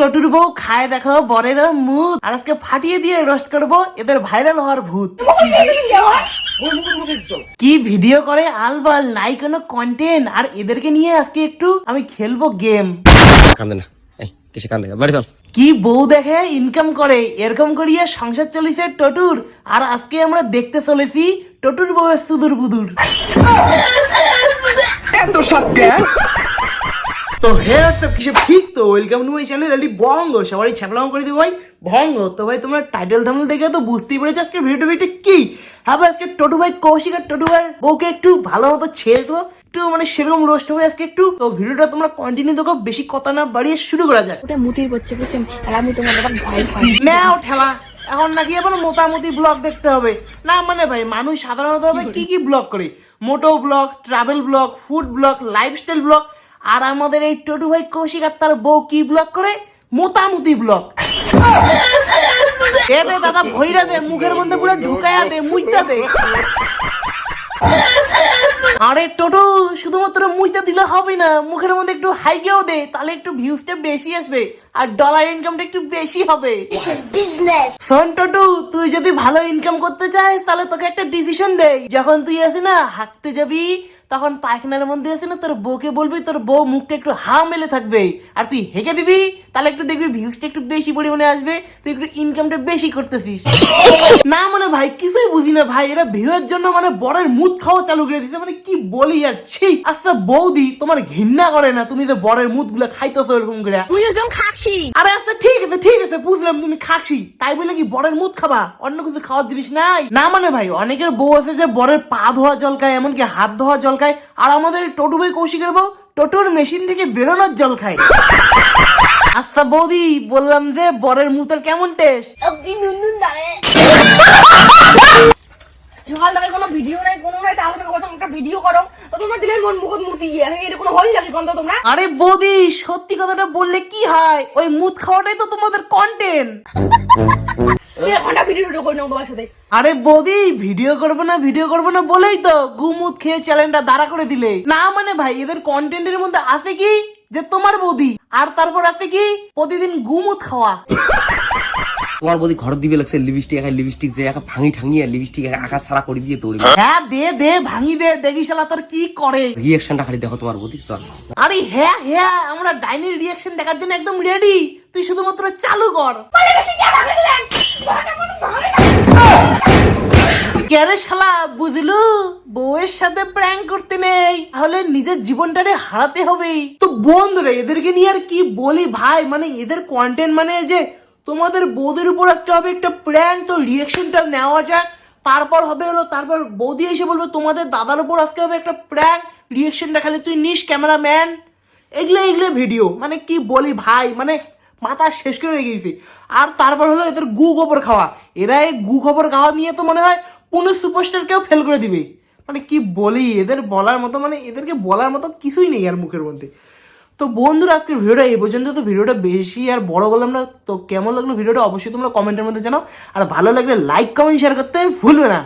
টটুর বউ খায় দেখো বরের মুখ, আর আজকে ফাটিয়ে দিয়ে রোস্ট করবো এদের ভাইরাল হওয়ার ভূত। কি ভিডিও করে আলবাল, নাই কোনো কন্টেন্ট, আর এদেরকে নিয়ে আজকে একটু আমি খেলবো গেম। কি বউ দেখে ইনকাম করে, এরকম করিয়ে সংসার চলেছে টটুর। আর আজকে আমরা দেখতে চলেছি টটুর বউয়ের সুদূর বুদুর। তো হে সব কিছু ঠিক তো, ওয়েলকাম টু মাই চ্যানেল এলি বঙ্গ। সবাই ছ্যাপলাম করে দিই ভাই ভঙ্গ। তো ভাই তোমরা টাইটেল থাম্বনেল দেখে তো বুঝতেই পেরেছো আজকে ভিডিওটা কি। হ্যাঁ ভাই, আজকে টটু ভাই কৌশিক আর টটু ভাই বউকে একটু ভালো মতো ছেড়ে তো একটু মানে সেরকম রোস্ট হবে আজকে একটু। তো ভিডিওটা তোমরা কন্টিনিউ দেখো, বেশি কথা না বাড়িয়ে শুরু করা যায়। ওটা মুতির করছে বুঝছেন, আর আমি তোমার ভয় পাই। নাও ঠেলা, এখন নাকি আবার মোটামুটি ব্লগ দেখতে হবে না। মানে ভাই মানুষ সাধারণত কি কি ব্লগ করে, moto blog, travel blog, food blog, lifestyle blog. আর আমাদের এই টটু ভাই কৌশিক আর তার বউ কি ব্লগ করে, মোটামুটি ব্লগ। এ দে দাদা ভইরা দে, মুখের মধ্যে পুরো ঢুকাইয়া দে, মুইতা দে। আরে টোটো শুধুমাত্র মুইতে দিলে হবে না, মুখের মধ্যে একটু হাইগেও দে, তাহলে একটু ভিউজটা বেশি আসবে আর ডলার ইনকামটা একটু বেশি হবে। শোন টোটু, তুই যদি ভালো ইনকাম করতে চাস তাহলে তোকে একটা ডিসিশন দেই। যখন তুই আসি না হাঁটতে যাবি, তখন পায়খানার মধ্যে আসি না তোর বউকে বলবি তোর বউ মুখটা একটু হা মেলে থাকবে, আর তুই হেঁকে দিবি, তাহলে একটু দেখবি ভিউজটা একটু বেশি পরিমাণে আসবে, তুই একটু ইনকামটা বেশি করতেছিস। না মানে ভাই কিছুই বুঝি না ভাই, এরা ভিউয়ের জন্য মানে বরের মুখ খাওয়া চালু করে দিচ্ছে। মানে কি বলি আর ছি। আচ্ছা বৌদি তোমার ঘৃণা করে না তুমি যে বরের মুখ গুলা খাইতেছো এরকম করে? আরে আচ্ছা ঠিক আছে বুঝলাম তুমি খাচ্ছি, তাই বলে কি বরের মুখ খাবা? অন্য কিছু খাওয়ার জিনিস নাই না? মানে ভাই অনেকের বউ আছে যে বরের পা ধোয়া জল খায়, এমনকি হাত ধোয়া জল খায়। আর আমাদের টটু ভাই কৌশিকের বউ টোটোর মেশিন থেকে বেরোনোর জল খায়। আচ্ছা বৌদি বললাম যে বরের মুখের কেমন টেস্ট? কোনো ভিডিও নাই কোনো নাই, তাহলে একটা ভিডিও করো তোমার দিলে মন মুখ মুতি এটা কোনো হলই লাগে কোন তোমরা। আরে বৌদি সত্যি কথাটা বললে কি হয়, ওই মুত খাওয়াটাই তো তোমাদের কন্টেন্ট। আরে বৌদি ভিডিও করবো না বলেই তো গুমুত খেয়ে চ্যানেলটা দাঁড়া করে দিলে। না মানে ভাই এদের কন্টেন্টের মধ্যে আছে কি যে তোমার বৌদি, আর তারপর আছে কি প্রতিদিন গুমুত খাওয়া। তোমার বৌদি ঘর দিবে লাগছে লিপস্টিক একা, লিপস্টিক যে একা ভাঙি ঠাঙিয়ে লিপস্টিক আকাশ ছাড়া করে দিয়ে তোর। হ্যাঁ দে ভাঙি দে, দেখি শালা তোর কি করে। রিঅ্যাকশনটা খালি দেখো তোমার বৌদি। আরে হ্যাঁ আমরা ডাইনির রিঅ্যাকশন দেখার জন্য একদম রেডি, তুই শুধুমাত্র চালু কর। কেন শালা বুঝলু, বউয়ের সাথে প্র্যাঙ্ক করতে নেই, তাহলে নিজের জীবনটারে হারাতে হবে। তো বন্ধুরা এদেরকে নিয়ে আর কি বলি ভাই, মানে এদের কন্টেন্ট মানে যে তোমাদের বৌদির উপর আজকে হবে একটা প্র্যাঙ্ক, তো রিঅ্যাকশনটা নেওয়া যাক। তারপর হবে হলো, তারপর বৌদি এসে বলবে তোমাদের দাদার উপর আজকে হবে একটা প্র্যাঙ্ক, রিঅ্যাকশনটা খালি তুই নিস ক্যামেরাম্যান। এগুলো ভিডিও মানে কি বলি ভাই, মানে মাথা শেষ করে রেখেছি। আর তারপর হলো এদের গু গোবর খাওয়া, এরা এই গু গোবর খাওয়া নিয়ে তো মনে হয় পুরো সুপারস্টারকেও ফেল করে দিবে। মানে কি বলি, এদের বলার মতো মানে এদেরকে বলার মতো কিছুই নেই আর মুখের মধ্যে। তো বন্ধুরা আজকের ভিডিওটা এই পর্যন্ত। তো ভিডিওটা বেশি আর বড় করলাম না, তো কেমন লাগলো ভিডিওটা অবশ্যই তোমরা কমেন্টের মধ্যে জানাও। আর ভালো লাগলে লাইক কমেন্ট শেয়ার করতে ভুলবে না।